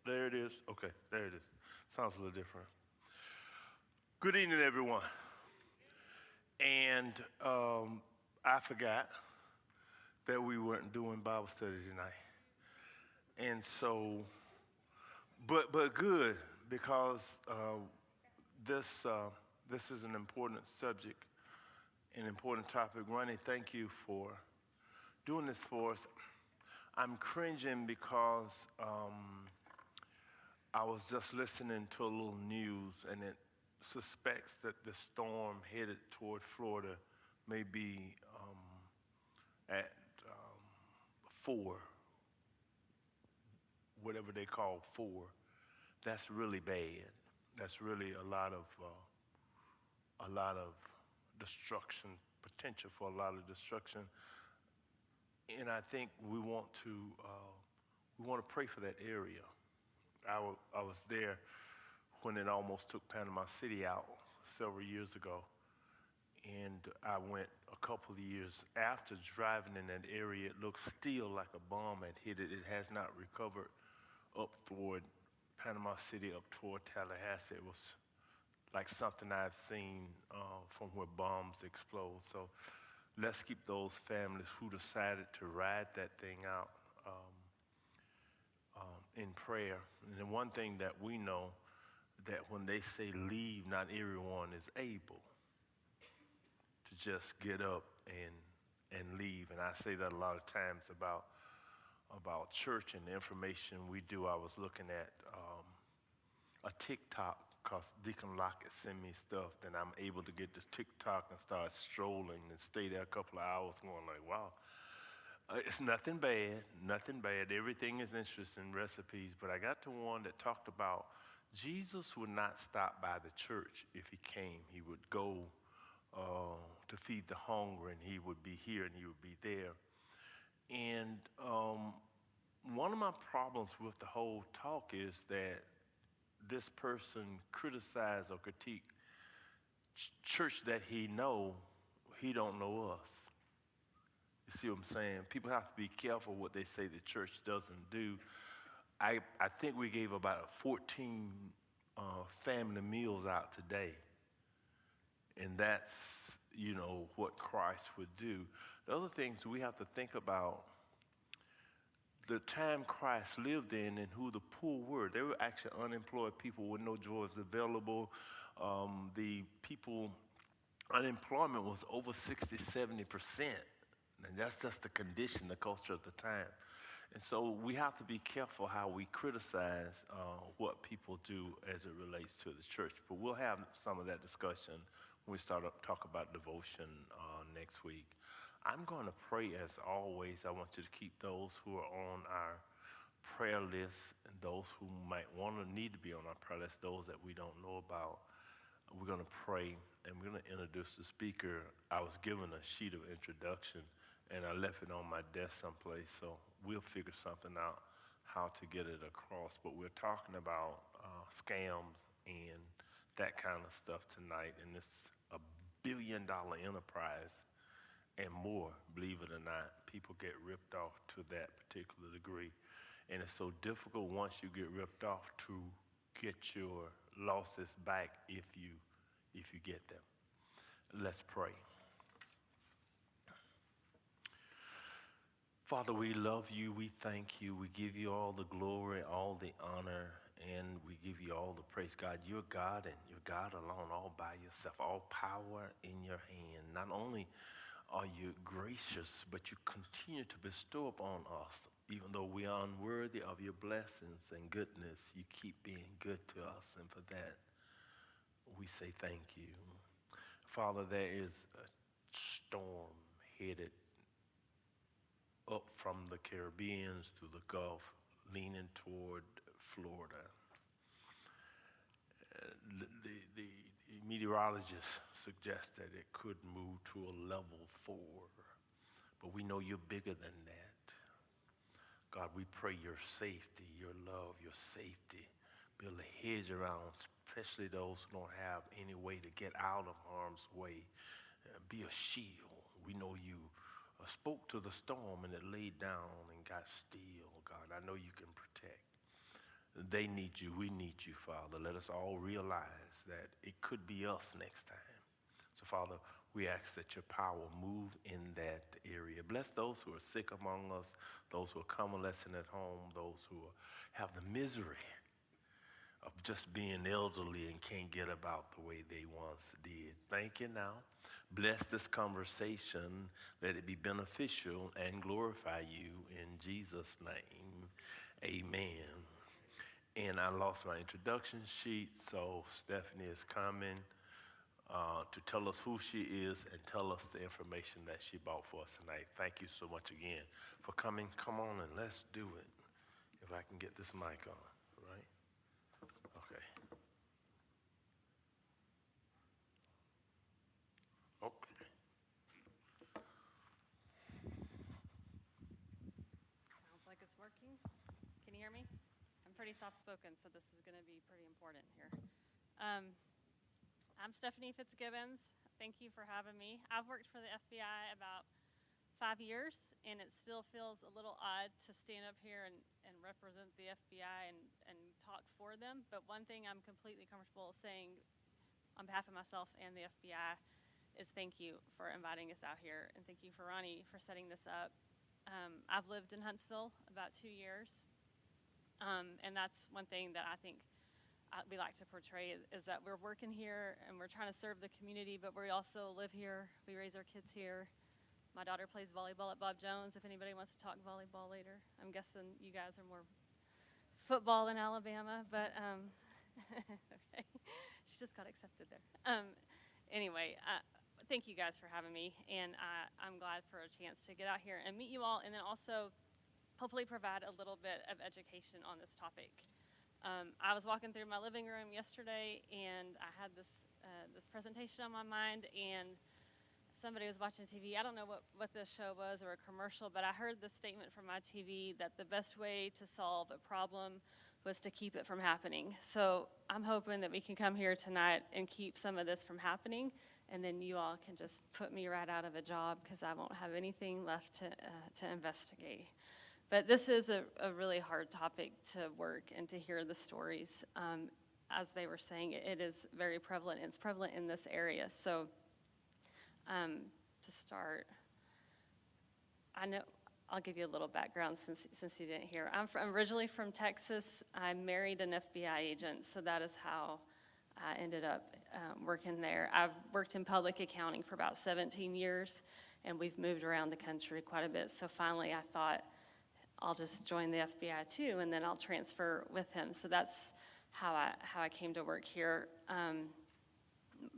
There it is. Okay, there it is. Sounds a little different. Good evening, everyone. And I forgot that we weren't doing Bible study tonight. And so, but good because this is an important subject, an important topic. Ronnie, thank you for doing this for us. I'm cringing because I was just listening to a little news, and it suspects that the storm headed toward Florida may be at 4, whatever they call 4. That's really bad. That's really a lot of destruction, potential for a lot of destruction. And I think we want to pray for that area. I was there when it almost took Panama City out several years ago. And I went a couple of years after driving in that area. It looked still like a bomb had hit it. It has not recovered up toward Panama City, up toward Tallahassee. It was like something I've seen from where bombs explode. So let's keep those families who decided to ride that thing out in prayer. And the one thing that we know, that when they say leave, not everyone is able to just get up and leave. And I say that a lot of times about church and the information we do. I was looking at a TikTok because Deacon Lockett sent me stuff. Then I'm able to get this TikTok and start strolling and stay there a couple of hours going like, wow. It's nothing bad, nothing bad. Everything is interesting, recipes. But I got to one that talked about Jesus would not stop by the church if he came. He would go to feed the hungry, and he would be here and he would be there. And one of my problems with the whole talk is that this person criticized or critiqued church that he don't know us. You see what I'm saying? People have to be careful what they say the church doesn't do. I think we gave about 14 family meals out today. And that's, what Christ would do. The other things we have to think about, the time Christ lived in and who the poor were. They were actually unemployed people with no jobs available. The people, unemployment was over 60, 70%. And that's just the condition, the culture of the time. And so we have to be careful how we criticize what people do as it relates to the church. But we'll have some of that discussion when we start up talk about devotion next week. I'm going to pray as always. I want you to keep those who are on our prayer list and those who might need to be on our prayer list, those that we don't know about. We're going to pray and we're going to introduce the speaker. I was given a sheet of introduction and I left it on my desk someplace, so we'll figure something out how to get it across. But we're talking about scams and that kind of stuff tonight, and it's a billion-dollar enterprise and more, believe it or not. People get ripped off to that particular degree, and it's so difficult once you get ripped off to get your losses back if you get them. Let's pray. Father, we love you, we thank you, we give you all the glory, all the honor, and we give you all the praise. God, you're God, and you're God alone, all by yourself, all power in your hand. Not only are you gracious, but you continue to bestow upon us, even though we are unworthy of your blessings and goodness, you keep being good to us, and for that, we say thank you. Father, there is a storm headed up from the Caribbean to the Gulf, leaning toward Florida. The meteorologists suggest that it could move to a level 4, but we know you're bigger than that. God, we pray your safety, your love, your safety. Build a hedge around, especially those who don't have any way to get out of harm's way. Be a shield. We know you spoke to the storm and it laid down and got still. God, I know you can protect. They need you. We need you, Father. Let us all realize that it could be us next time. So, Father, we ask that your power move in that area. Bless those who are sick among us, those who are convalescing at home, those who have the misery of just being elderly and can't get about the way they once did. Thank you now. Bless this conversation. Let it be beneficial and glorify you in Jesus' name. Amen. And I lost my introduction sheet, so Stephanie is coming to tell us who she is and tell us the information that she bought for us tonight. Thank you so much again for coming. Come on and let's do it. If I can get this mic on, right? Okay. Okay. Sounds like it's working. Can you hear me? I'm pretty soft-spoken, so this is going to be pretty important here. I'm Stephanie Fitzgibbons. Thank you for having me. I've worked for the FBI about 5 years, and it still feels a little odd to stand up here and represent the FBI and talk for them. But one thing I'm completely comfortable saying on behalf of myself and the FBI is thank you for inviting us out here, and thank you for Ronnie for setting this up. I've lived in Huntsville about 2 years, and that's one thing that I think we like to portray is that we're working here and we're trying to serve the community, but we also live here. We raise our kids here. My daughter plays volleyball at Bob Jones, if anybody wants to talk volleyball later. I'm guessing you guys are more football in Alabama, but okay. She just got accepted there. Anyway, thank you guys for having me, and I'm glad for a chance to get out here and meet you all, and then also hopefully provide a little bit of education on this topic. I was walking through my living room yesterday, and I had this presentation on my mind, and somebody was watching TV. I don't know what this show was or a commercial, but I heard the statement from my TV that the best way to solve a problem was to keep it from happening. So I'm hoping that we can come here tonight and keep some of this from happening, and then you all can just put me right out of a job because I won't have anything left to investigate. But this is a really hard topic to work and to hear the stories. As they were saying, it is very prevalent. It's prevalent in this area. So to start, I know I'll give you a little background since you didn't hear. I'm originally from Texas. I married an FBI agent, so that is how I ended up working there. I've worked in public accounting for about 17 years, and we've moved around the country quite a bit. So finally, I thought, I'll just join the FBI too, and then I'll transfer with him. So that's how I came to work here.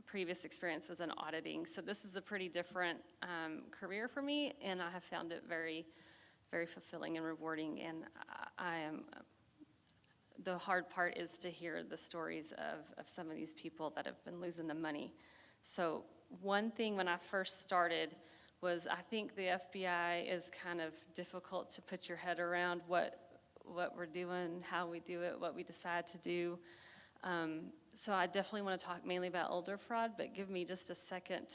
Previous experience was in auditing, so this is a pretty different career for me, and I have found it very, very fulfilling and rewarding. And the hard part is to hear the stories of some of these people that have been losing the money. So one thing when I first started was I think the FBI is kind of difficult to put your head around what we're doing, how we do it, what we decide to do. So I definitely want to talk mainly about elder fraud, but give me just a second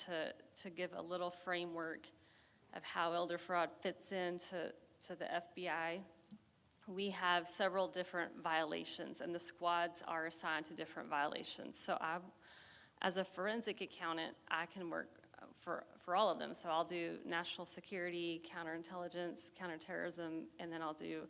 to give a little framework of how elder fraud fits into the FBI. We have several different violations, and the squads are assigned to different violations. So as a forensic accountant, I can work for all of them. So I'll do national security, counterintelligence, counterterrorism, and then I'll do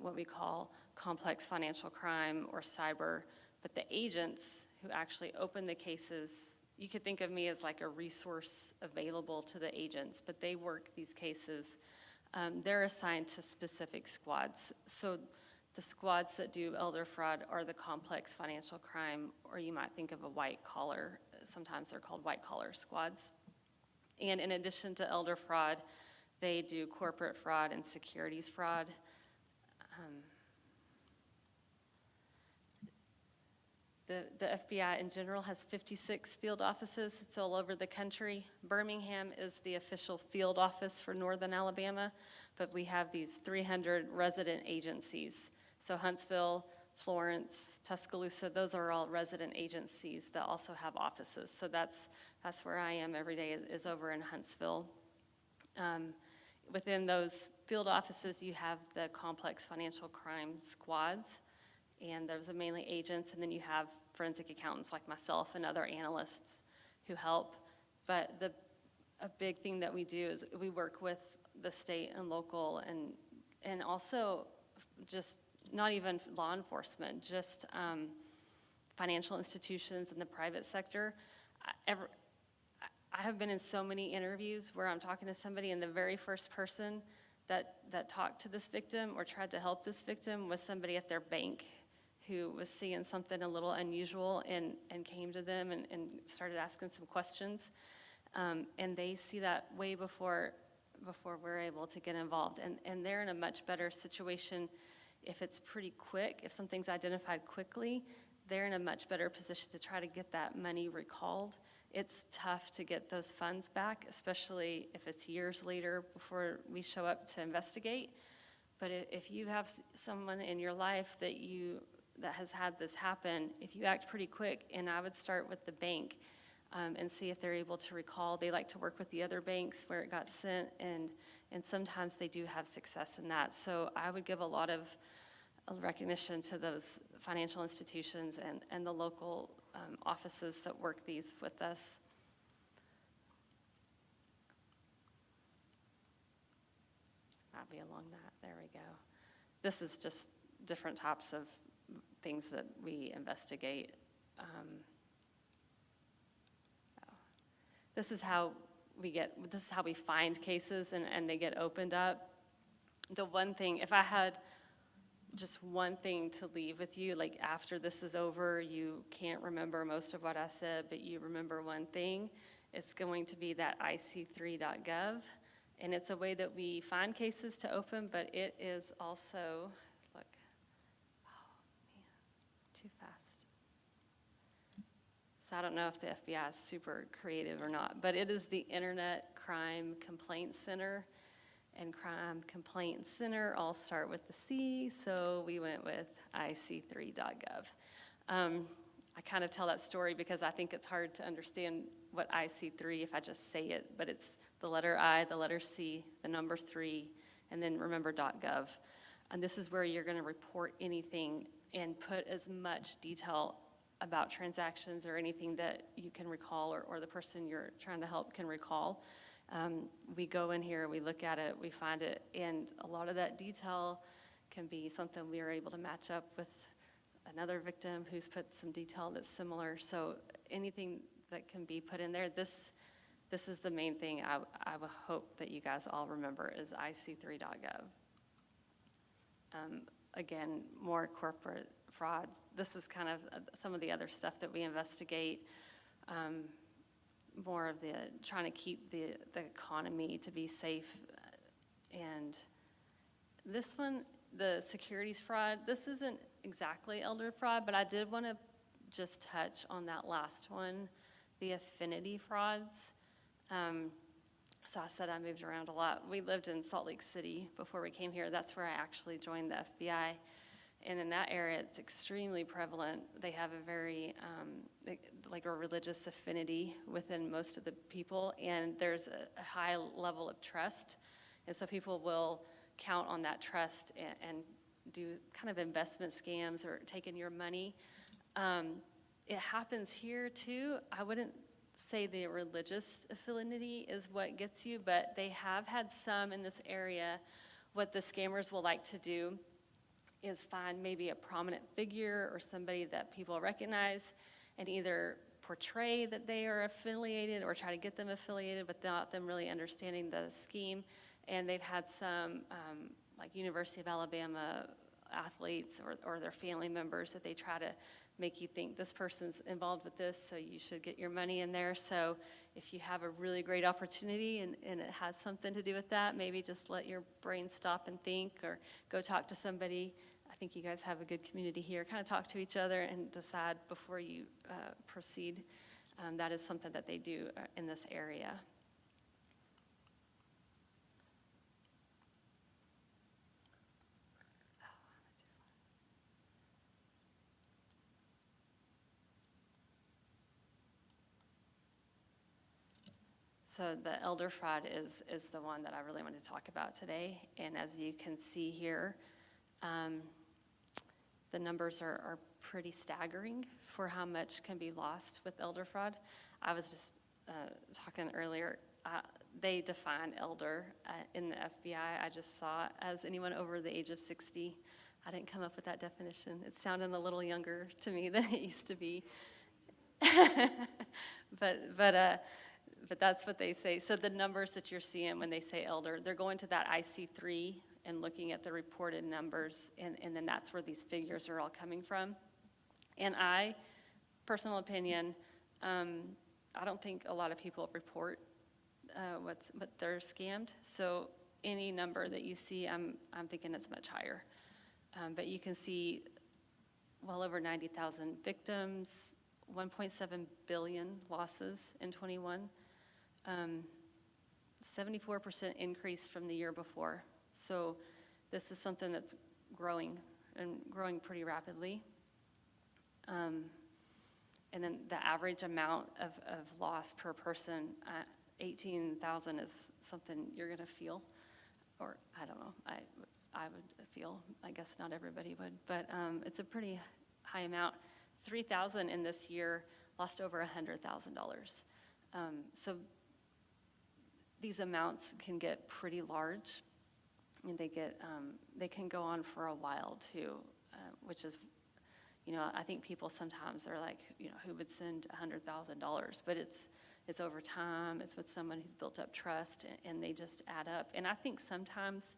what we call complex financial crime or cyber. But the agents who actually open the cases, you could think of me as like a resource available to the agents, but they work these cases. They're assigned to specific squads. So the squads that do elder fraud are the complex financial crime, or you might think of a white collar. Sometimes they're called white collar squads. And in addition to elder fraud, they do corporate fraud and securities fraud. The FBI in general has 56 field offices. It's all over the country. Birmingham is the official field office for Northern Alabama, but we have these 300 resident agencies. So Huntsville, Florence, Tuscaloosa, those are all resident agencies that also have offices. So that's where I am every day, is over in Huntsville. Within those field offices, you have the complex financial crime squads. And those are mainly agents, and then you have forensic accountants like myself and other analysts who help. But a big thing that we do is we work with the state and local, and also just not even law enforcement, just financial institutions in the private sector. I have been in so many interviews where I'm talking to somebody, and the very first person that talked to this victim or tried to help this victim was somebody at their bank who was seeing something a little unusual and came to them and started asking some questions. And they see that way before we're able to get involved. And they're in a much better situation if it's pretty quick. If something's identified quickly, they're in a much better position to try to get that money recalled. It's tough to get those funds back, especially if it's years later before we show up to investigate. But if you have someone in your life that has had this happen, if you act pretty quick, and I would start with the bank and see if they're able to recall. They like to work with the other banks where it got sent, and sometimes they do have success in that. So I would give a lot of recognition to those financial institutions and the local offices that work these with us. Might be along that. There we go. This is just different types of things that we investigate. This is how we find cases and they get opened up. The one thing, if I had just one thing to leave with you, like after this is over, you can't remember most of what I said, but you remember one thing, it's going to be that ic3.gov. And it's a way that we find cases to open, but it is also, look, oh man, too fast. So I don't know if the FBI is super creative or not, but it is the Internet Crime Complaint Center. And Crime Complaint Center all start with the C, so we went with ic3.gov. I kind of tell that story because I think it's hard to understand what ic3 if I just say it, but it's the letter I, the letter C, the number 3, and then remember .gov. And this is where you're going to report anything and put as much detail about transactions or anything that you can recall or the person you're trying to help can recall. We go in here, we look at it, we find it, and a lot of that detail can be something we are able to match up with another victim who's put some detail that's similar. So anything that can be put in there, this is the main thing I would hope that you guys all remember is ic3.gov. Again, more corporate frauds. This is kind of some of the other stuff that we investigate. More of the trying to keep the economy to be safe. And this one, the securities fraud, this isn't exactly elder fraud, but I did want to just touch on that last one, the affinity frauds. So I said I moved around a lot. We lived in Salt Lake City before we came here. That's where I actually joined the FBI. And in that area, it's extremely prevalent. They have a very, like a religious affinity within most of the people, and there's a high level of trust. And so people will count on that trust and do kind of investment scams or taking your money. It happens here too. I wouldn't say the religious affinity is what gets you, but they have had some in this area. What the scammers will like to do is find maybe a prominent figure or somebody that people recognize and either portray that they are affiliated or try to get them affiliated without them really understanding the scheme. And they've had some like University of Alabama athletes or their family members that they try to make you think this person's involved with this, so you should get your money in there. So if you have a really great opportunity and it has something to do with that, maybe just let your brain stop and think or go talk to somebody. I think you guys have a good community here. Kind of talk to each other and decide before you proceed. That is something that they do in this area. So the elder fraud is the one that I really want to talk about today. And as you can see here, the numbers are pretty staggering for how much can be lost with elder fraud. I was just talking earlier, they define elder in the FBI. I just saw it as anyone over the age of 60. I didn't come up with that definition. It sounded a little younger to me than it used to be. But that's what they say. So the numbers that you're seeing when they say elder, they're going to that IC3 and looking at the reported numbers, and then that's where these figures are all coming from. And personal opinion, I don't think a lot of people report what they're scammed. So any number that you see, I'm thinking it's much higher. But you can see well over 90,000 victims, 1.7 billion losses in 21, 74% increase from the year before. So this is something that's growing and growing pretty rapidly. And then the average amount of loss per person, 18,000 is something you're gonna feel, or I don't know, I would feel, I guess not everybody would, but it's a pretty high amount. 3,000 in this year lost over $100,000. So these amounts can get pretty large, and they can go on for a while too, which is, I think people sometimes are like, who would send $100,000? But it's over time. It's with someone who's built up trust, and they just add up. And I think sometimes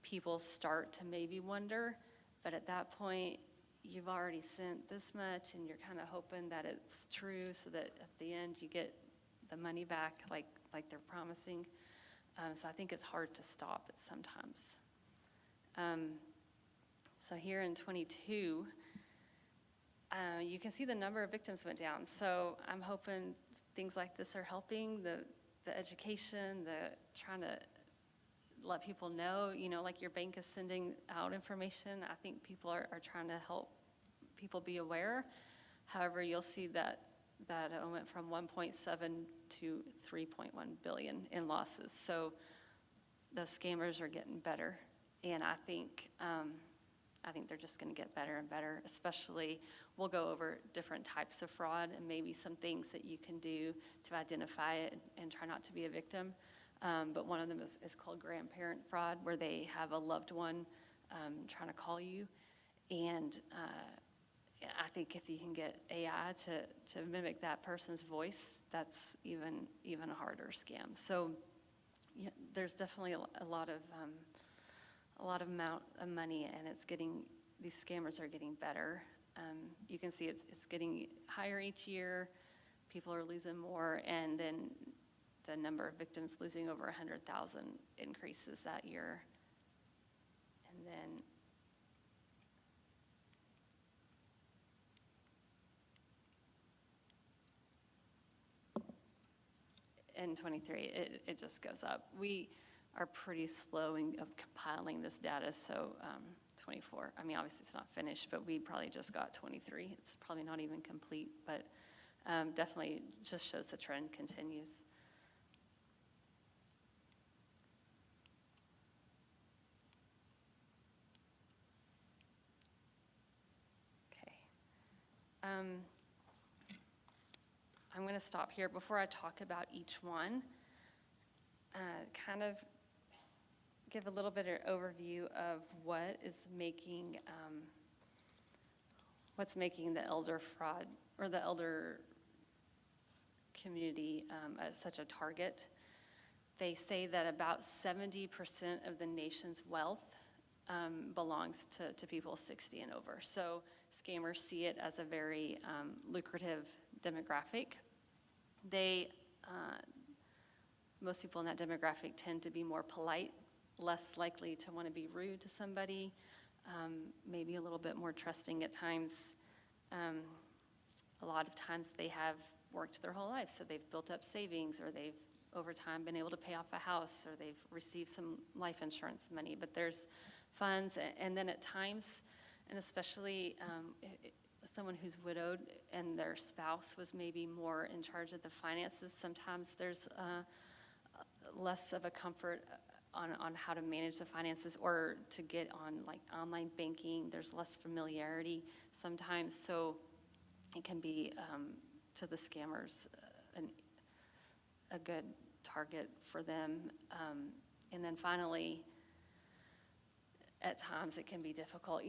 people start to maybe wonder, but at that point, you've already sent this much, and you're kind of hoping that it's true, so that at the end you get the money back, like they're promising. So I think it's hard to stop it sometimes. So here in 22. You can see the number of victims went down. So I'm hoping things like this are helping, the education, the trying to let people know, like your bank is sending out information. I think people are trying to help people be aware. However, you'll see that it went from 1.7 to 3.1 billion in losses. So those scammers are getting better. And I think they're just going to get better and better, especially we'll go over different types of fraud and maybe some things that you can do to identify it and try not to be a victim. But one of them is called grandparent fraud, where they have a loved one trying to call you. And I think if you can get AI to mimic that person's voice, that's even a harder scam. So yeah, there's definitely a lot of amount of money, and these scammers are getting better. You can see it's getting higher each year. People are losing more, and then the number of victims losing over 100,000 increases that year. And then in 23, it just goes up. We are pretty slow in compiling this data, so 24. I mean, obviously it's not finished, but we probably just got 23. It's probably not even complete, but definitely just shows the trend continues. Okay. I'm going to stop here before I talk about each one. Kind of give a little bit of overview of what's making the elder fraud or the elder community such a target. They say that about 70% of the nation's wealth belongs to people 60 and over. So scammers see it as a very lucrative demographic. Most people in that demographic tend to be more polite, less likely to want to be rude to somebody, maybe a little bit more trusting at times. A lot of times they have worked their whole life, so they've built up savings, or they've over time been able to pay off a house, or they've received some life insurance money, but there's funds. And then at times, and especially someone who's widowed and their spouse was maybe more in charge of the finances, sometimes there's less of a comfort on how to manage the finances or to get on like online banking. There's less familiarity sometimes, so it can be to the scammers a good target for them. And then finally, at times it can be difficult,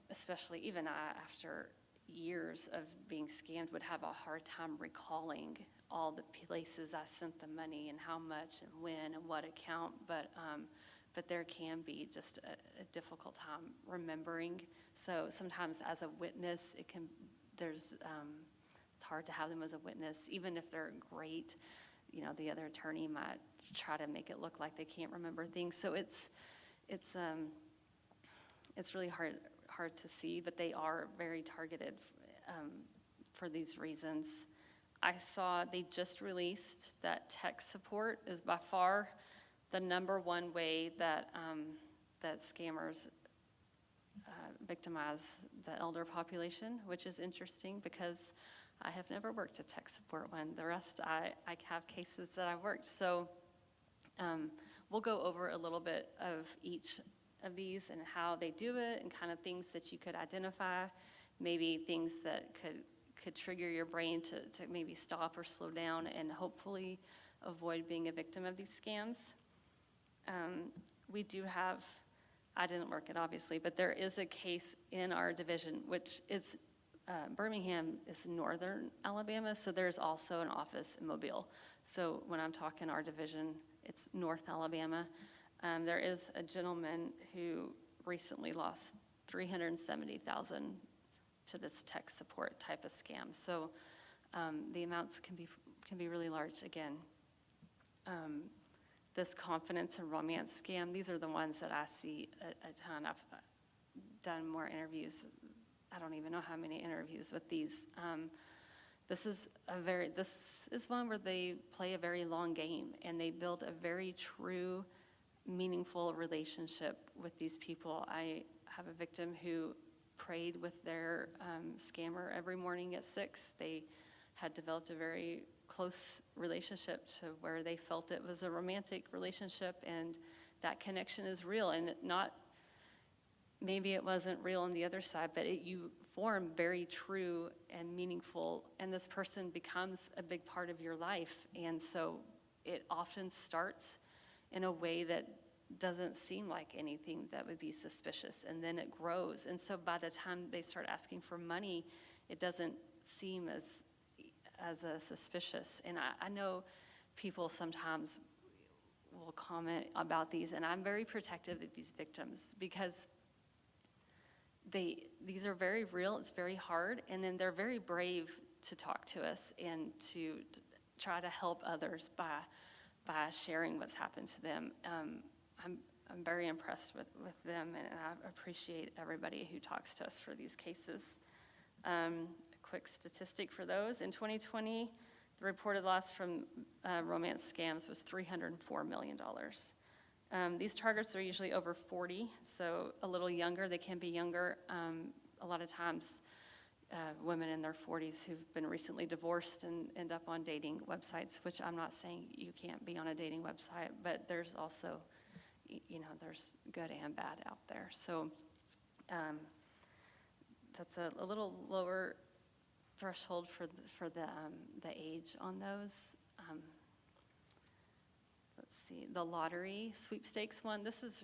especially even I, after years of being scammed, would have a hard time recalling all the places I sent the money and how much and when and what account, but there can be just a difficult time remembering. So sometimes as a witness, it's hard to have them as a witness, even if they're great. The other attorney might try to make it look like they can't remember things. So it's really hard to see, but they are very targeted for these reasons. I saw they just released that tech support is by far the number one way that that scammers victimize the elder population, which is interesting because I have never worked a tech support one. The rest, I have cases that I've worked. So we'll go over a little bit of each of these and how they do it and kind of things that you could identify, maybe things that could trigger your brain to maybe stop or slow down and hopefully avoid being a victim of these scams. We do have, I didn't work it obviously, but there is a case in our division, which is Birmingham is northern Alabama, so there's also an office in Mobile. So when I'm talking our division, it's North Alabama. There is a gentleman who recently lost $370,000 to this tech support type of scam. So the amounts can be really large. Again, this confidence and romance scam, these are the ones that I see a ton. I've done more interviews. I don't even know how many interviews with these. This is one where they play a very long game and they build a very true, meaningful relationship with these people. I have a victim who prayed with their scammer every morning at 6. They had developed a very close relationship to where they felt it was a romantic relationship, and that connection is real. And maybe it wasn't real on the other side, but you form very true and meaningful, and this person becomes a big part of your life. And so it often starts in a way that doesn't seem like anything that would be suspicious, and then it grows. And so by the time they start asking for money, it doesn't seem as suspicious. And I know people sometimes will comment about these, and I'm very protective of these victims because these are very real. It's very hard, and then they're very brave to talk to us and to try to help others by sharing what's happened to them. I'm very impressed with them, and I appreciate everybody who talks to us for these cases. A quick statistic for those. In 2020, the reported loss from romance scams was $304 million. These targets are usually over 40, so a little younger. They can be younger. A lot of times, women in their 40s who've been recently divorced and end up on dating websites, which I'm not saying you can't be on a dating website, but there's also, there's good and bad out there. So that's a little lower threshold for the age on those. Let's see, the lottery sweepstakes one, this is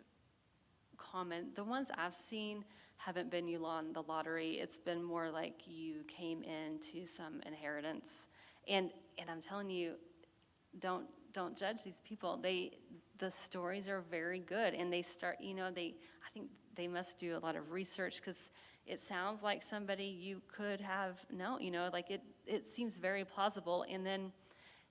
common. The ones I've seen haven't been you won the lottery. It's been more like you came into some inheritance. And I'm telling you, don't judge these people. The stories are very good, and they start, I think they must do a lot of research because it sounds like somebody you could have known, it seems very plausible. And then,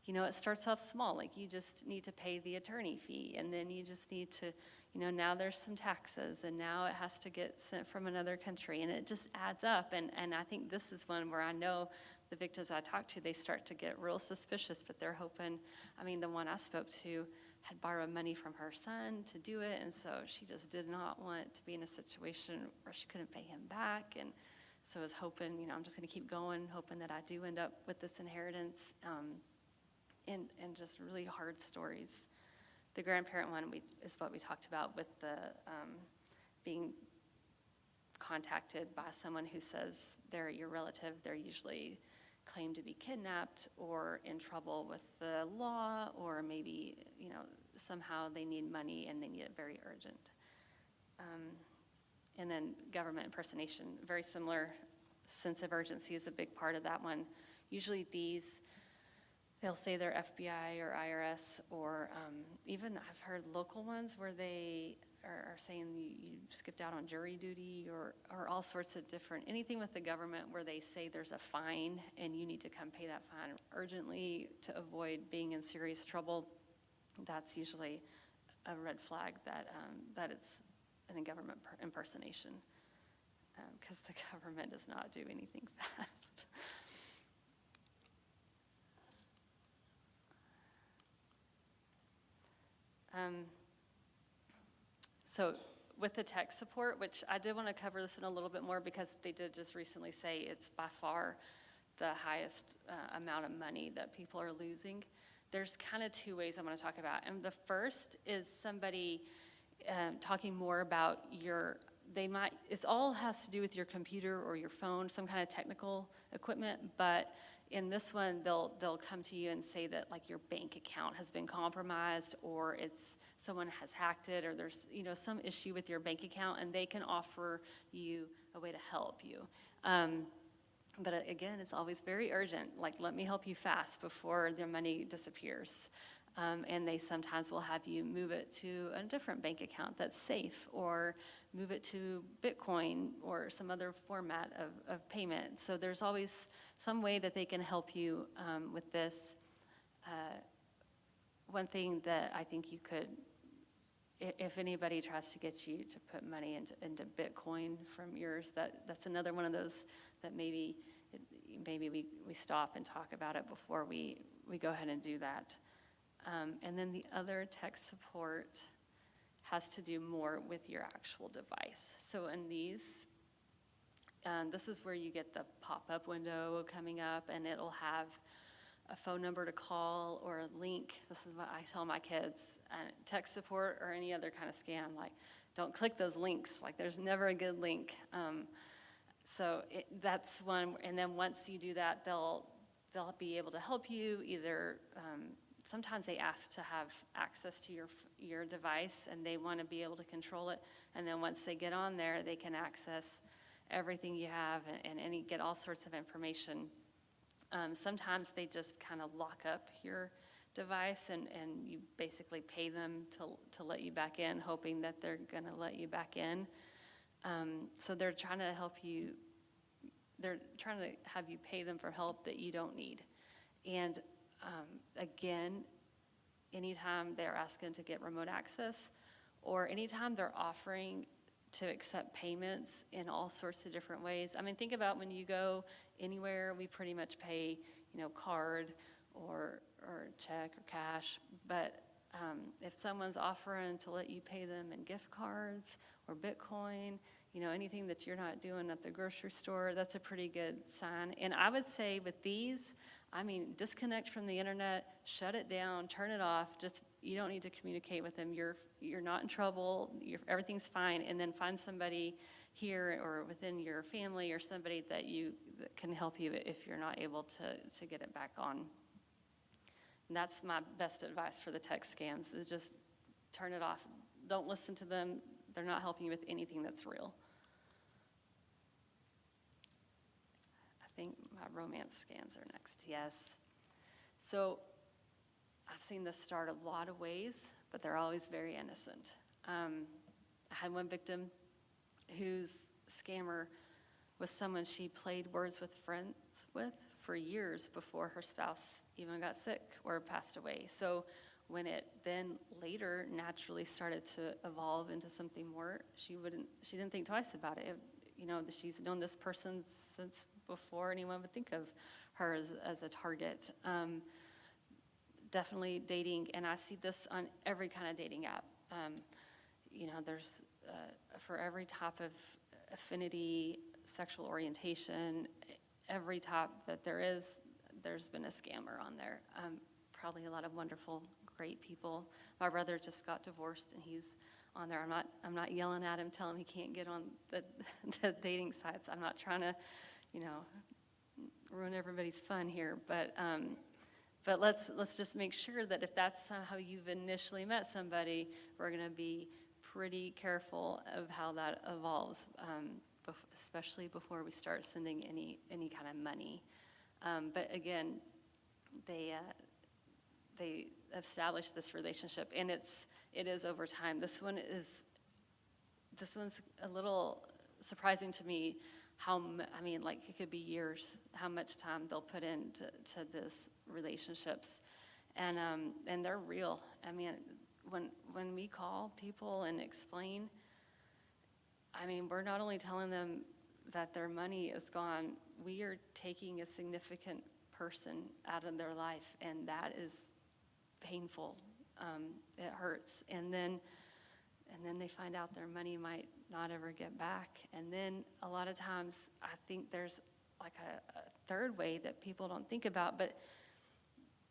it starts off small, like you just need to pay the attorney fee, and then you just need to, now there's some taxes, and now it has to get sent from another country, and it just adds up. And I think this is one where I know the victims I talk to, they start to get real suspicious, but they're hoping, the one I spoke to had borrowed money from her son to do it, and so she just did not want to be in a situation where she couldn't pay him back, and so I was hoping, I'm just going to keep going, hoping that I do end up with this inheritance, and just really hard stories. The grandparent one is what we talked about with the being contacted by someone who says they're your relative. They're usually claimed to be kidnapped or in trouble with the law, or maybe, somehow they need money and they need it very urgent. And then government impersonation, very similar. Sense of urgency is a big part of that one. Usually they'll say they're FBI or IRS, or even I've heard local ones where they are saying you skipped out on jury duty, or all sorts of different, anything with the government where they say there's a fine and you need to come pay that fine urgently to avoid being in serious trouble. That's usually a red flag that it's a government impersonation, because the government does not do anything fast. So with the tech support, which I did want to cover this in a little bit more because they did just recently say it's by far the highest amount of money that people are losing. There's kind of two ways I'm going to talk about. And the first is somebody talking more about it all has to do with your computer or your phone, some kind of technical equipment, but in this one, they'll come to you and say that like your bank account has been compromised, or someone has hacked it, or there's some issue with your bank account, and they can offer you a way to help you. But again, it's always very urgent. Like, let me help you fast before their money disappears. And they sometimes will have you move it to a different bank account that's safe, or move it to Bitcoin or some other format of payment. So there's always some way that they can help you with this. One thing that I think you could, if anybody tries to get you to put money into Bitcoin from yours, that's another one of those that maybe we stop and talk about it before we go ahead and do that. And then the other tech support has to do more with your actual device. So in these, this is where you get the pop-up window coming up, and it'll have a phone number to call or a link. This is what I tell my kids. Tech support or any other kind of scam, like, don't click those links. Like, there's never a good link. So that's one. And then once you do that, they'll be able to help you either. Sometimes they ask to have access to your device, and they want to be able to control it. And then once they get on there, they can access everything you have and get all sorts of information. Sometimes they just kind of lock up your device, and you basically pay them to let you back in, hoping that they're going to let you back in. So they're trying to help you. They're trying to have you pay them for help that you don't need. And again, anytime they're asking to get remote access, or anytime they're offering to accept payments in all sorts of different ways. I mean, think about when you go anywhere, we pretty much pay, card or check or cash. But if someone's offering to let you pay them in gift cards or Bitcoin, anything that you're not doing at the grocery store, that's a pretty good sign. And I would say with these, disconnect from the internet, shut it down, turn it off. You don't need to communicate with them. You're not in trouble. Everything's fine. And then find somebody here or within your family or somebody that can help you if you're not able to get it back on. And that's my best advice for the tech scams, is just turn it off. Don't listen to them. They're not helping you with anything that's real. I think my romance scams are next. Yes. So I've seen this start a lot of ways, but they're always very innocent. I had one victim whose scammer was someone she played Words with Friends with for years before her spouse even got sick or passed away. So when it then later naturally started to evolve into something more, she didn't think twice about it. She's known this person since before anyone would think of her as a target. Definitely dating, and I see this on every kind of dating app. There's for every type of affinity, sexual orientation, every type that there's been a scammer on there. Probably a lot of wonderful, great people. My brother just got divorced, and he's on there. I'm not yelling at him, telling him he can't get on the dating sites. I'm not trying to, ruin everybody's fun here, but let's just make sure that if that's how you've initially met somebody, we're going to be pretty careful of how that evolves, especially before we start sending any kind of money. But again, they establish this relationship, and it is over time. This one's a little surprising to me. It could be years, how much time they'll put into this relationships, and they're real. When we call people and explain, we're not only telling them that their money is gone, we are taking a significant person out of their life, and that is painful. It hurts, and then they find out their money might not ever get back. And then a lot of times, I think there's like a third way that people don't think about, but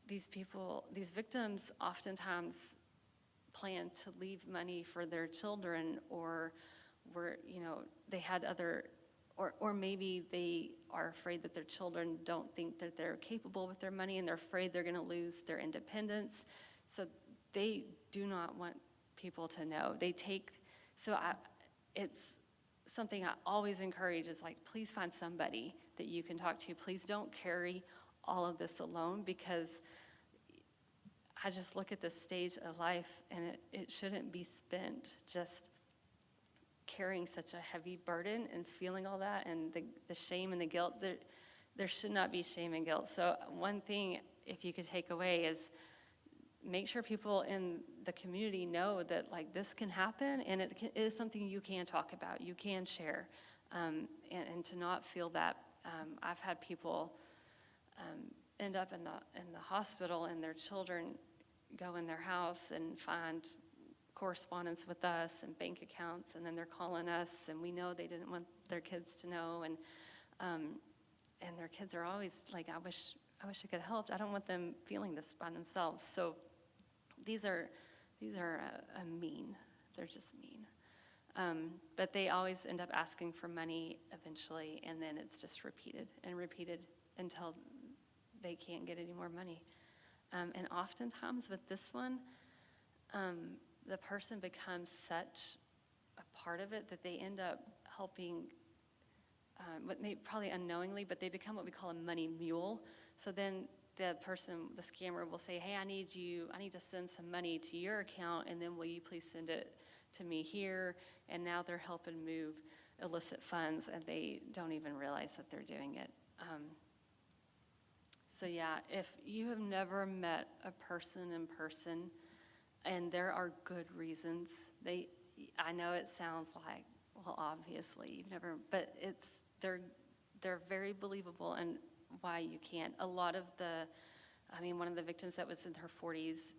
these victims oftentimes plan to leave money for their children, or they had other, or maybe they are afraid that their children don't think that they're capable with their money, and they're afraid they're going to lose their independence. So they do not want people to know. It's something I always encourage is please find somebody that you can talk to. Please don't carry all of this alone, because I just look at this stage of life, and it shouldn't be spent just carrying such a heavy burden and feeling all that, and the shame and the guilt. There should not be shame and guilt. So one thing, if you could take away, is make sure people in the community know that this can happen, and it is something you can talk about, you can share, and to not feel that. I've had people end up in the hospital, and their children go in their house and find correspondence with us and bank accounts, and then they're calling us, and we know they didn't want their kids to know, and their kids are always like, I wish I could have helped. I don't want them feeling this by themselves. So these are mean. They're just mean. But they always end up asking for money eventually, and then it's just repeated and repeated until they can't get any more money. And oftentimes with this one, the person becomes such a part of it that they end up helping, probably unknowingly, but they become what we call a money mule. So then the scammer will say, hey, I need to send some money to your account, and then will you please send it to me here? And now they're helping move illicit funds, and they don't even realize that they're doing it. So yeah, if you have never met a person in person, and there are good reasons, I know it sounds like, well, obviously you've never, but they're very believable, and why you can't. A lot of one of the victims that was in her 40s,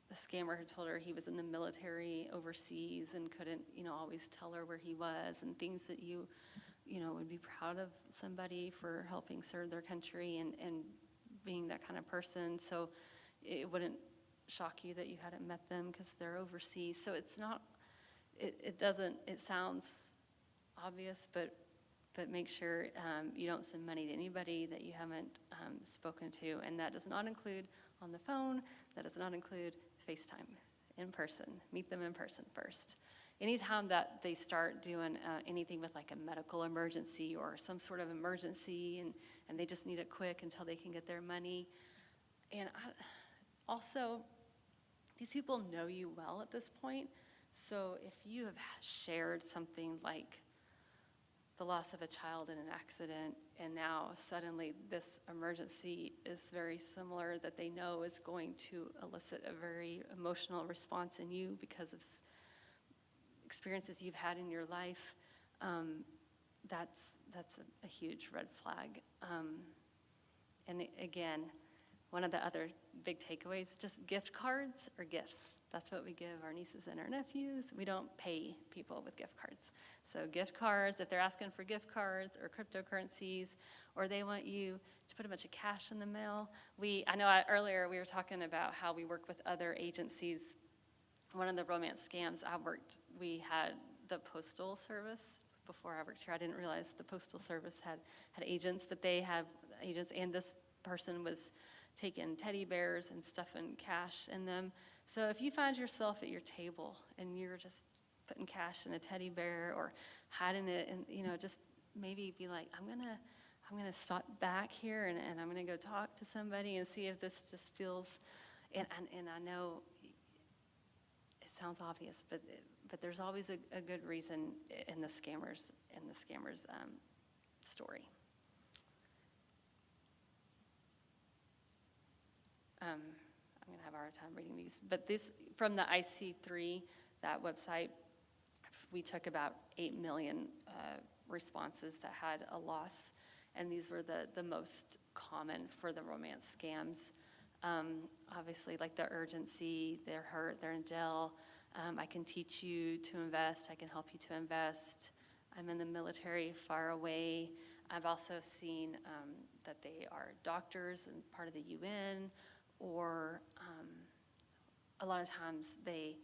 the scammer had told her he was in the military overseas and couldn't, always tell her where he was, and things that you would be proud of somebody for helping serve their country and being that kind of person. So it wouldn't shock you that you hadn't met them because they're overseas. So it's not, it sounds obvious, but make sure you don't send money to anybody that you haven't spoken to. And that does not include on the phone. That does not include FaceTime, in person. Meet them in person first. Anytime that they start doing anything with a medical emergency or some sort of emergency, and they just need it quick until they can get their money. And also, these people know you well at this point. So if you have shared something like the loss of a child in an accident, and now suddenly this emergency is very similar, that they know is going to elicit a very emotional response in you because of experiences you've had in your life, that's a huge red flag. And again, one of the other big takeaways, just gift cards or gifts. That's what we give our nieces and our nephews. We don't pay people with gift cards. So gift cards, if they're asking for gift cards or cryptocurrencies, or they want you to put a bunch of cash in the mail. Earlier we were talking about how we work with other agencies. One of the romance scams we had the Postal Service. Before I worked here, I didn't realize the Postal Service had agents, but they have agents, and this person was taking teddy bears and stuffing cash in them. So if you find yourself at your table and you're just putting cash in a teddy bear or hiding it, and just maybe be like, I'm gonna stop back here and I'm gonna go talk to somebody and see if this just feels, and I know it sounds obvious, but there's always a good reason in the scammers story. I'm gonna have a hard time reading these, but this from the IC3, that website, we took about 8 million responses that had a loss, and these were the most common for the romance scams. Obviously, like the urgency, they're hurt, they're in jail. I can teach you to invest. I can help you to invest. I'm in the military, far away. I've also seen that they are doctors and part of the UN, or a lot of times they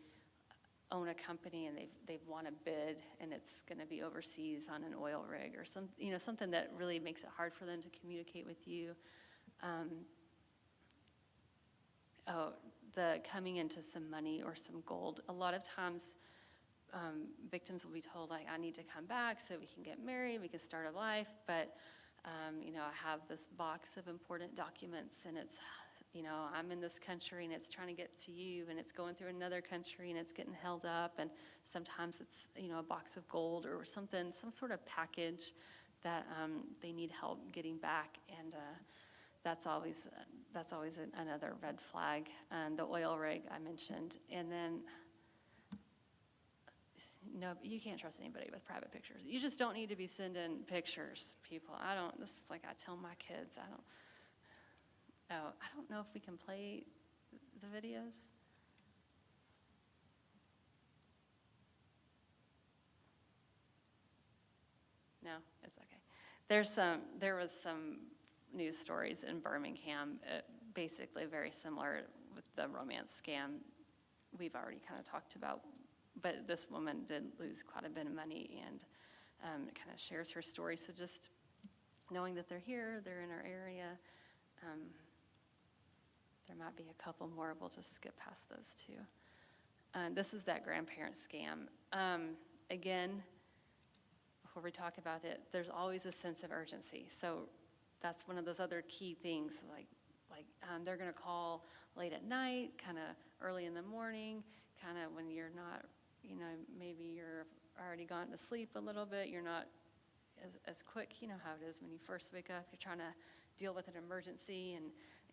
own a company and they've won a bid and it's going to be overseas on an oil rig or something that really makes it hard for them to communicate with you. The coming into some money or some gold. A lot of times victims will be told, like, I need to come back so we can get married, we can start a life, but I have this box of important documents and it's, I'm in this country and it's trying to get to you and it's going through another country and it's getting held up, and sometimes it's, a box of gold or something, some sort of package that they need help getting back, and that's always another red flag. And the oil rig I mentioned, and then no, you can't trust anybody with private pictures. You just don't need to be sending pictures, people. This is like I tell my kids, I don't know if we can play the videos. No, it's okay. There was some news stories in Birmingham, basically very similar with the romance scam we've already kind of talked about, but this woman did lose quite a bit of money, and it kind of shares her story. So just knowing that they're here, they're in our area, there might be a couple more. We'll just skip past those two. This is that grandparent scam. Again, before we talk about it, there's always a sense of urgency. So that's one of those other key things, like they're going to call late at night, kind of early in the morning, kind of when you're not, maybe you're already gone to sleep a little bit, you're not as quick. You know how it is when you first wake up, you're trying to deal with an emergency,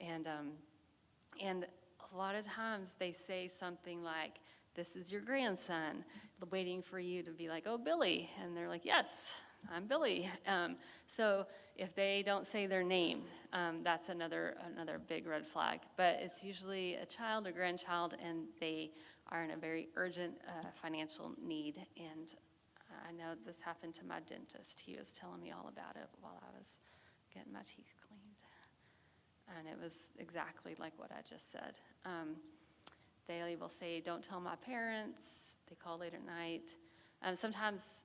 and a lot of times they say something like, this is your grandson, waiting for you to be like, oh, Billy, and they're like, yes, I'm Billy. So if they don't say their name, that's another big red flag. But it's usually a child or grandchild, and they are in a very urgent financial need. And I know this happened to my dentist. He was telling me all about it while I was getting my teeth cleaned. And it was exactly like what I just said. They will say, don't tell my parents. They call late at night. Sometimes,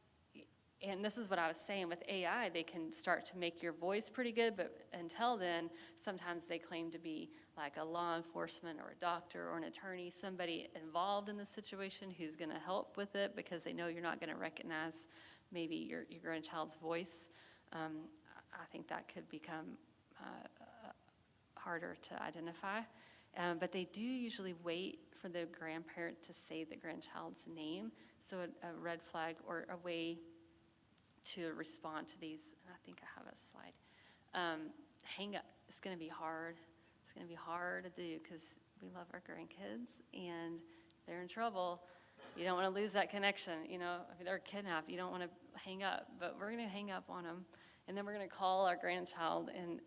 and this is what I was saying, with AI, they can start to make your voice pretty good, but until then, sometimes they claim to be like a law enforcement or a doctor or an attorney, somebody involved in the situation who's going to help with it, because they know you're not going to recognize maybe your grandchild's voice. I think that could become harder to identify. But they do usually wait for the grandparent to say the grandchild's name, so a red flag or a way to respond to these. And I think I have a slide. Hang up. It's going to be hard. It's going to be hard to do because we love our grandkids and they're in trouble. You don't want to lose that connection. If they're kidnapped, you don't want to hang up. But we're going to hang up on them, and then we're going to call our grandchild and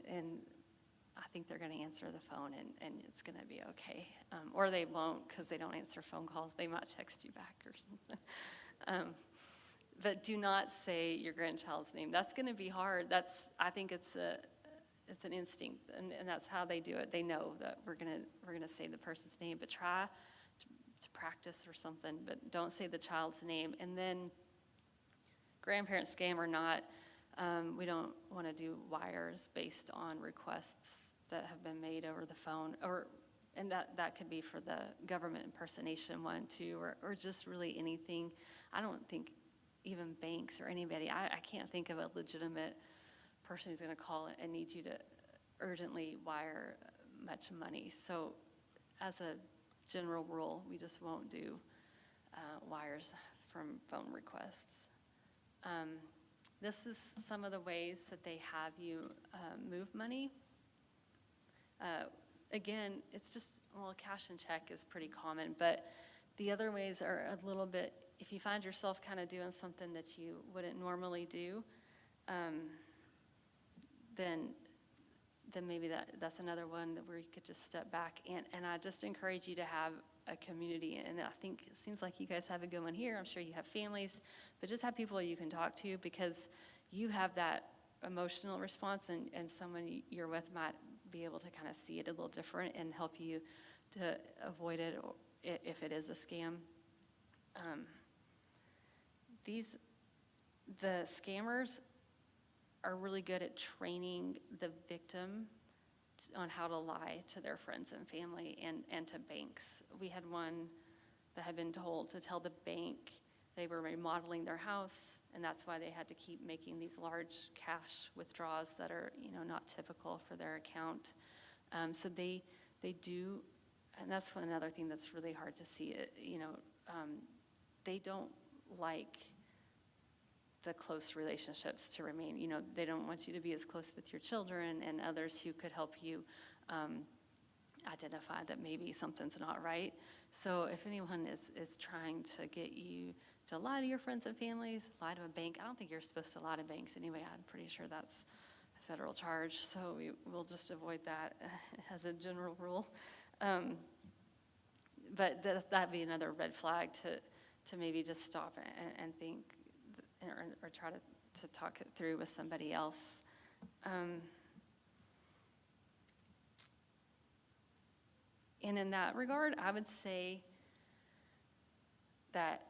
I think they're gonna answer the phone and it's gonna be okay. Or they won't, because they don't answer phone calls, they might text you back or something. But do not say your grandchild's name. That's gonna be hard. I think it's an instinct, and that's how they do it. They know that we're gonna say the person's name, but try to practice or something, but don't say the child's name. And then grandparent scam or not, we don't want to do wires based on requests that have been made over the phone, and that could be for the government impersonation one too, or just really anything. I don't think even banks or anybody, I can't think of a legitimate person who's going to call it and need you to urgently wire much money. So as a general rule, we just won't do wires from phone requests. This is some of the ways that they have you move money. Again, it's just, well, cash and check is pretty common, but the other ways are a little bit, if you find yourself kind of doing something that you wouldn't normally do, then maybe that's another one where you could just step back. And I just encourage you to have a community, and I think it seems like you guys have a good one here. I'm sure you have families, but just have people you can talk to, because you have that emotional response, and someone you're with might be able to kind of see it a little different and help you to avoid it if it is a scam. The scammers are really good at training the victim on how to lie to their friends and family and to banks. We had one that had been told to tell the bank they were remodeling their house, and that's why they had to keep making these large cash withdrawals that are, not typical for their account. So they do, and that's another thing that's really hard to see. They don't like the close relationships to remain. They don't want you to be as close with your children and others who could help you identify that maybe something's not right. So if anyone is trying to get you to lie to your friends and families, lie to a bank, I don't think you're supposed to lie to banks anyway. I'm pretty sure that's a federal charge, so we'll just avoid that as a general rule. But that'd be another red flag to maybe just stop and think, or try to talk it through with somebody else. And in that regard, I would say that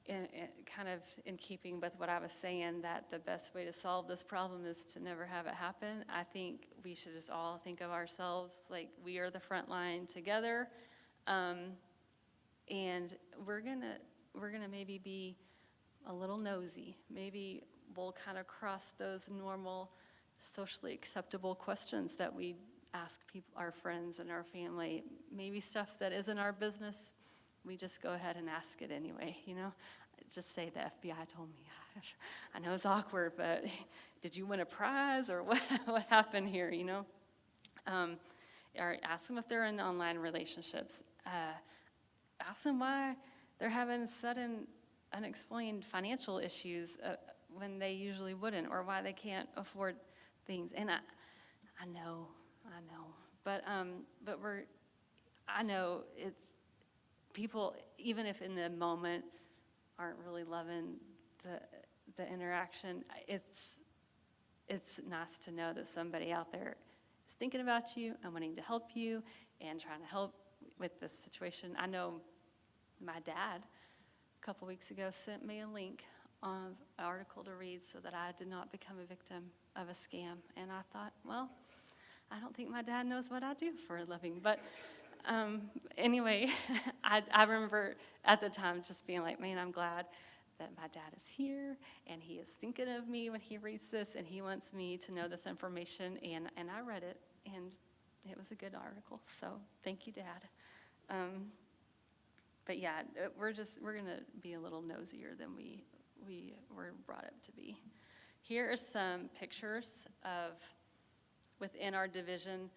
kind of in keeping with what I was saying, that the best way to solve this problem is to never have it happen. I think we should just all think of ourselves like we are the front line together. And we're gonna maybe be a little nosy. Maybe we'll kind of cross those normal socially acceptable questions that we ask people, our friends and our family. Maybe stuff that isn't our business, we just go ahead and ask it anyway, Just say the FBI told me. I know it's awkward, but did you win a prize, or what happened here, Or ask them if they're in online relationships. Ask them why they're having sudden unexplained financial issues when they usually wouldn't, or why they can't afford things. And I know, but I know it's people, even if in the moment aren't really loving the interaction, it's nice to know that somebody out there is thinking about you and wanting to help you and trying to help with this situation. I know my dad a couple weeks ago sent me a link of an article to read so that I did not become a victim of a scam. And I thought, well, I don't think my dad knows what I do for a living. But anyway, I remember at the time just being like, man, I'm glad that my dad is here and he is thinking of me when he reads this and he wants me to know this information. And I read it, and it was a good article. So thank you, Dad. But yeah, we're going to be a little nosier than we were brought up to be. Here are some pictures of within our division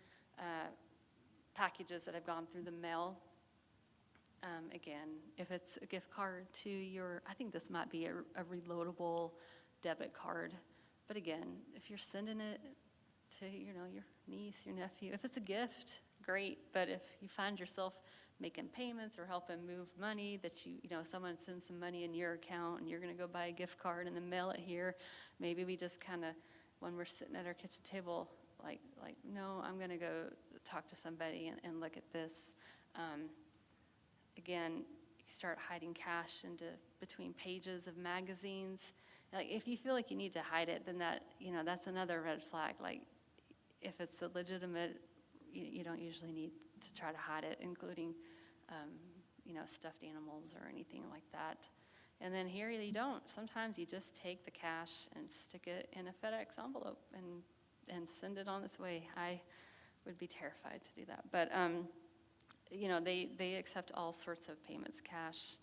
packages that have gone through the mail. Again, if it's a gift card to I think this might be a reloadable debit card. But again, if you're sending it to, your niece, your nephew. If it's a gift, great, but if you find yourself making payments or helping move money that someone sends some money in your account and you're gonna go buy a gift card and then mail it here, maybe we just kind of, when we're sitting at our kitchen table, like, no, I'm gonna go talk to somebody and look at this. Again, you start hiding cash into between pages of magazines. Like, if you feel like you need to hide it, then that's another red flag. Like, if it's a legitimate, you don't usually need to try to hide it, including, stuffed animals or anything like that. And then here you don't. Sometimes you just take the cash and stick it in a FedEx envelope and send it on its way. I would be terrified to do that. But, they accept all sorts of payments, cash,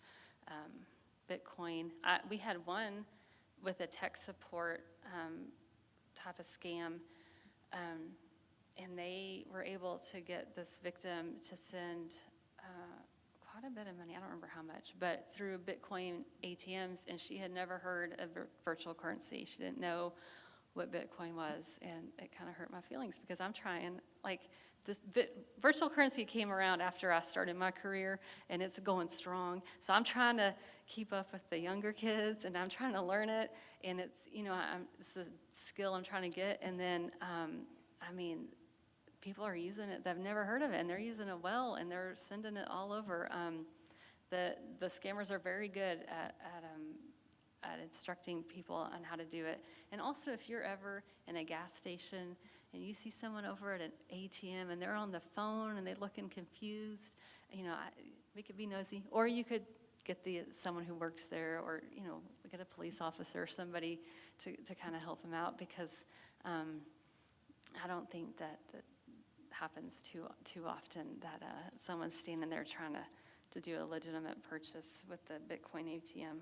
Bitcoin. We had one with a tech support type of scam, and they were able to get this victim to send quite a bit of money. I don't remember how much, but through Bitcoin ATMs, and she had never heard of virtual currency. She didn't know what Bitcoin was, and it kind of hurt my feelings because I'm trying, this virtual currency came around after I started my career, and it's going strong. So I'm trying to keep up with the younger kids, and I'm trying to learn it, and it's, it's a skill I'm trying to get. And then, people are using it. They've never heard of it, and they're using it well, and they're sending it all over. The scammers are very good at instructing people on how to do it. And also, if you're ever in a gas station and you see someone over at an ATM and they're on the phone and they're looking confused, we could be nosy. Or you could get someone who works there, or get a police officer or somebody to kind of help them out, because I don't think that happens too often, that someone's standing there trying to do a legitimate purchase with the Bitcoin ATM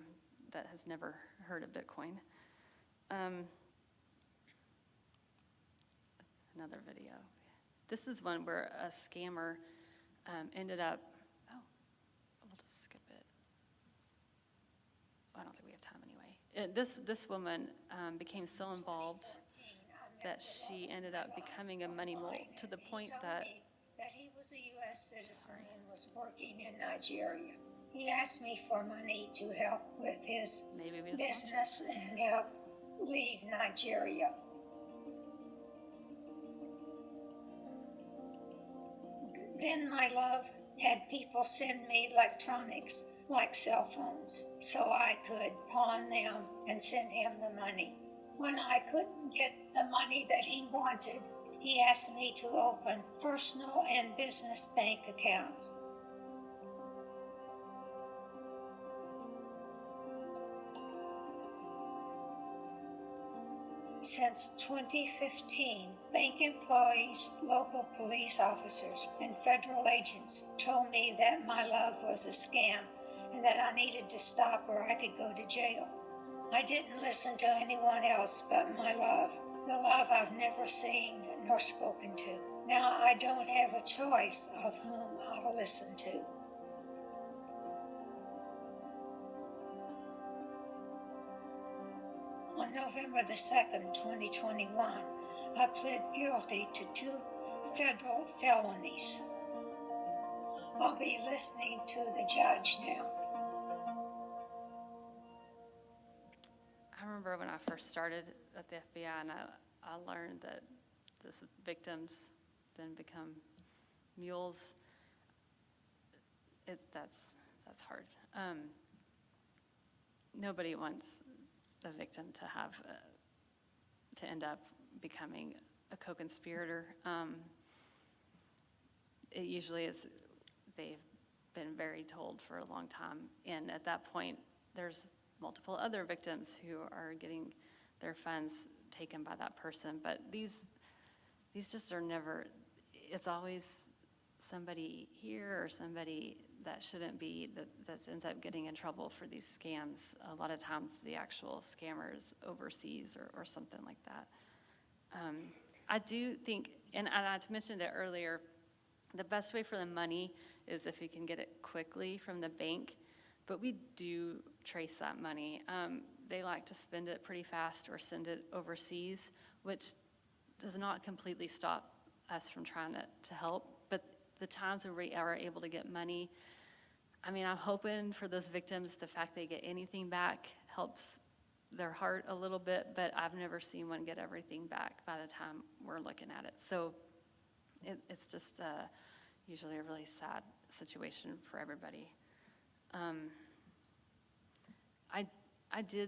that has never heard of Bitcoin. Another video. This is one where a scammer ended up, we'll just skip it. I don't think we have time anyway. This woman became so involved that she ended up becoming a money mule, to the point that he was a U.S. citizen and was working in Nigeria. He asked me for money to help with his business and help leave Nigeria. Then my love had people send me electronics like cell phones so I could pawn them and send him the money. When I couldn't get the money that he wanted, he asked me to open personal and business bank accounts. Since 2015, bank employees, local police officers, and federal agents told me that my love was a scam and that I needed to stop or I could go to jail. I didn't listen to anyone else but my love, the love I've never seen nor spoken to. Now I don't have a choice of whom I'll listen to. On November the 2nd, 2021, I pled guilty to 2 federal felonies. I'll be listening to the judge now. I remember when I first started at the FBI, and I learned that this victims then become mules. That's hard. Nobody wants a victim to have to end up becoming a co-conspirator. It usually is, they've been very told for a long time, and at that point there's multiple other victims who are getting their funds taken by that person. But these just are never, it's always somebody here or somebody that shouldn't be, that ends up getting in trouble for these scams. A lot of times the actual scammers overseas or something like that. I do think, and I mentioned it earlier, the best way for the money is if you can get it quickly from the bank, but we do trace that money. They like to spend it pretty fast or send it overseas, which does not completely stop us from trying to help, but the times where we are able to get money, I mean, I'm hoping for those victims, the fact they get anything back helps their heart a little bit, but I've never seen one get everything back by the time we're looking at it. So it's just usually a really sad situation for everybody.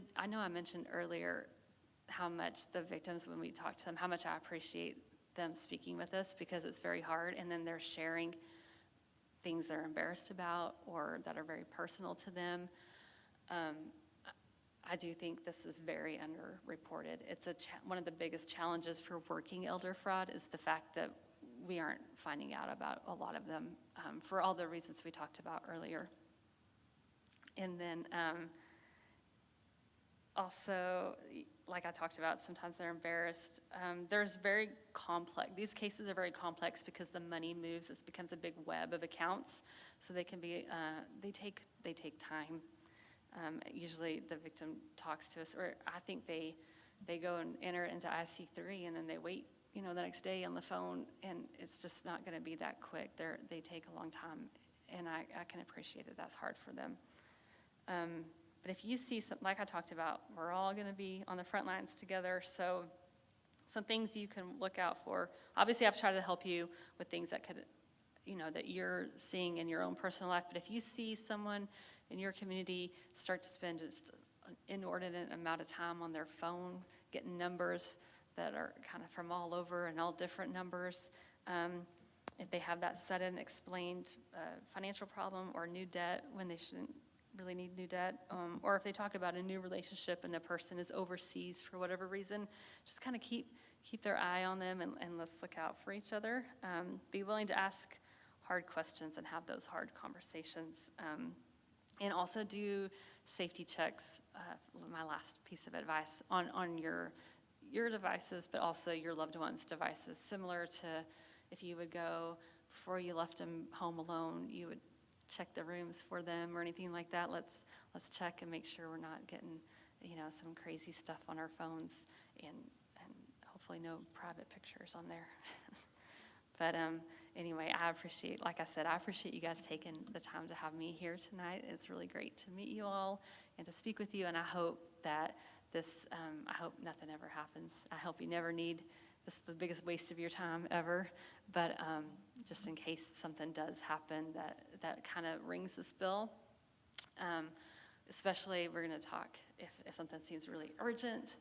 I know I mentioned earlier how much the victims, when we talk to them, how much I appreciate them speaking with us, because it's very hard, and then they're sharing things they're embarrassed about or that are very personal to them. I do think this is very underreported. It's one of the biggest challenges for working elder fraud is the fact that we aren't finding out about a lot of them for all the reasons we talked about earlier. And then also, like I talked about, sometimes they're embarrassed. There's very complex, these cases are very complex because the money moves, it becomes a big web of accounts. So they can be, they take time. Usually the victim talks to us, or I think they go and enter into IC3 and then they wait, the next day on the phone, and it's just not gonna be that quick. They take a long time, and I can appreciate that that's hard for them. But if you see something, like I talked about, we're all gonna be on the front lines together, so some things you can look out for. Obviously, I've tried to help you with things that could, that you're seeing in your own personal life, but if you see someone in your community start to spend just an inordinate amount of time on their phone, getting numbers that are kind of from all over and all different numbers, if they have that sudden explained financial problem or new debt when they shouldn't really need new debt, or if they talk about a new relationship and the person is overseas for whatever reason, just kind of keep their eye on them, and let's look out for each other. Be willing to ask hard questions and have those hard conversations. And also do safety checks, my last piece of advice, on your devices, but also your loved ones' devices. Similar to if you would go, before you left them home alone, you would check the rooms for them or anything like that. Let's check and make sure we're not getting, some crazy stuff on our phones, and hopefully no private pictures on there. But anyway, like I said, I appreciate you guys taking the time to have me here tonight. It's really great to meet you all and to speak with you, and I hope that I hope nothing ever happens. I hope you never need, this is the biggest waste of your time ever, but just in case something does happen that kind of rings this bell. Especially, we're gonna talk, if something seems really urgent,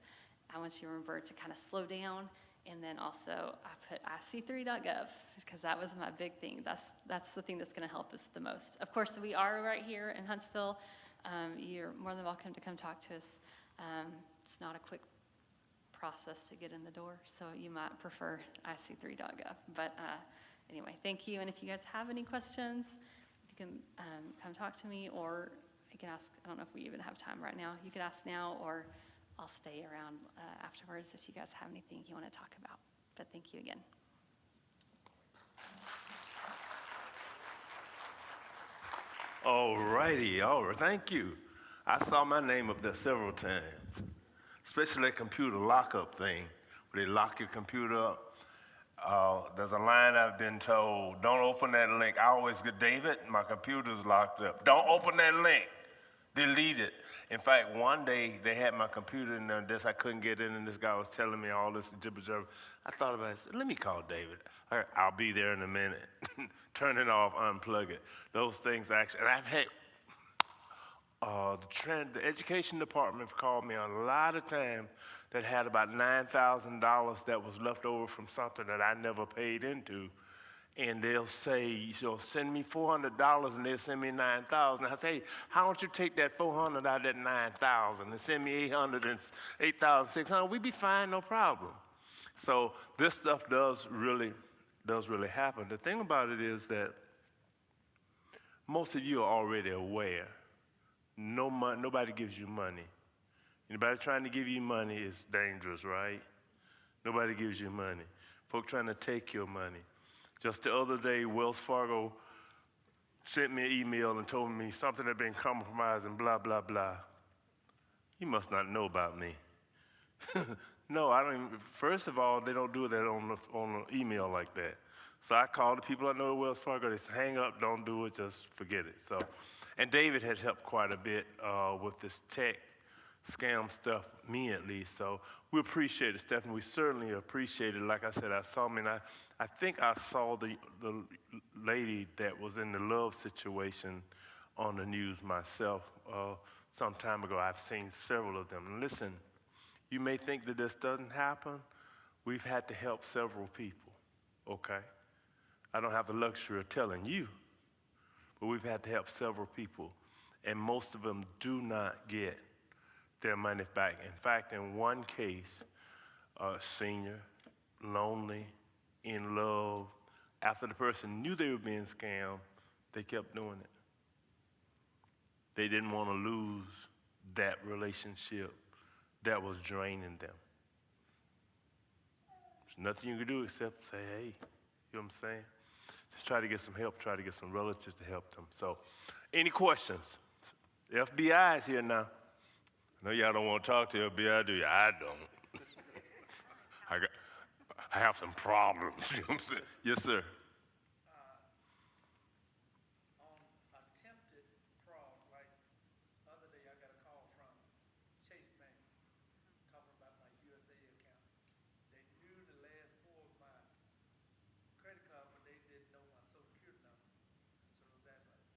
I want you to remember to kind of slow down. And then also, I put ic3.gov, because that was my big thing. That's the thing that's going to help us the most. Of course, we are right here in Huntsville. You're more than welcome to come talk to us. It's not a quick process to get in the door, so you might prefer ic3.gov. But anyway, thank you. And if you guys have any questions, you can come talk to me, or you can ask. I don't know if we even have time right now. You can ask now, or I'll stay around afterwards if you guys have anything you want to talk about. But thank you again. All righty, thank you. I saw my name up there several times, especially that computer lockup thing, where they lock your computer up. There's a line I've been told, don't open that link. I always get, David, my computer's locked up. Don't open that link, delete it. In fact, one day they had my computer in there, I couldn't get in, and this guy was telling me all this jibber-jabber. I thought about it, I said, let me call David. All right, I'll be there in a minute. Turn it off, unplug it. Those things actually, and I've had, the education department called me on a lot of times that had about $9,000 that was left over from something that I never paid into. And they'll say, send me $400, and they'll send me $9,000. I say, hey, how don't you take that $400 out of that $9,000 and send me $8,600? We'd be fine, no problem. So this stuff does really happen. The thing about it is that most of you are already aware. Nobody gives you money. Anybody trying to give you money is dangerous, right? Nobody gives you money. Folk trying to take your money. Just the other day, Wells Fargo sent me an email and told me something had been compromised and blah, blah, blah. You must not know about me. No, I don't even, first of all, they don't do that on the email like that. So I called the people I know at Wells Fargo, they said, hang up, don't do it, just forget it. So, and David has helped quite a bit with this tech scam stuff, me at least. So we appreciate it, Stephanie. We certainly appreciate it. Like I said, I saw me, and I think I saw the lady that was in the love situation on the news myself some time ago. I've seen several of them. And listen, you may think that this doesn't happen. We've had to help several people, okay? I don't have the luxury of telling you, but we've had to help several people, and most of them do not get their money back. In fact, in one case, a senior, lonely, in love, after the person knew they were being scammed, they kept doing it. They didn't want to lose that relationship that was draining them. There's nothing you can do except say, hey, you know what I'm saying? Just try to get some help, try to get some relatives to help them. So, any questions? The FBI is here now. I know y'all don't want to talk to the FBI, do you? I don't. I have some problems, you know what I'm saying? Yes, sir.